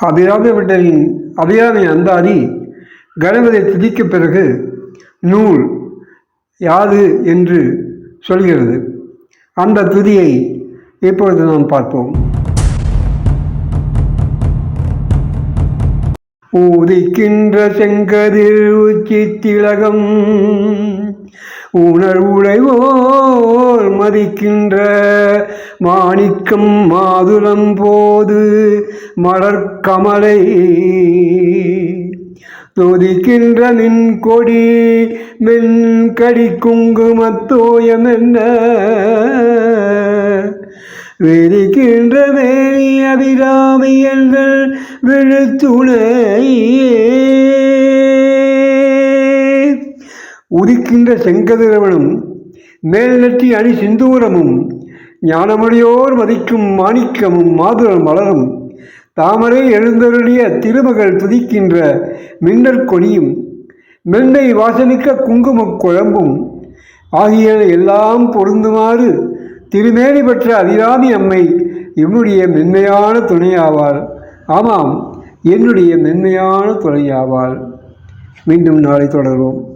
அபிராமி அபிராமி அந்தாதி கணபதி துதிக்கு பிறகு நூல் யாது என்று சொல்கிறது. அந்த துதியை இப்பொழுது நாம் பார்ப்போம். ஊதிக்கின்ற செங்கதிர் உச்சி திலகம் உணர்வுடைவோர் மதிக்கின்ற மாணிக்கம் மாதுளம் போது மலர்கமலை துதிக்கின்ற மின் கொடி மென்கடி குங்குமத்தோயம் என்ன விரிக்கின்ற மேனி அபிராமி என்ற விழுத்துணை உதிக்கின்ற செங்கதிரவனும் மேல் நெற்றி அணி சிந்தூரமும் ஞானமொழியோர் மதிக்கும் மாணிக்கமும் மாதுளம் மலரும் தாமரை எழுந்தருளிய திருமகள் துதிக்கின்ற மின்னற் கொடியும் மென்னை வாசமிக்க குங்குமக் குழம்பும் ஆகிய எல்லாம் பொருந்துமாறு திருமேனி பெற்ற அபிராமி அம்மை என்னுடைய மென்மையான துணையாவாள். ஆமாம், என்னுடைய மென்மையான துணையாவாள். மீண்டும் நாளை தொடர்வோம்.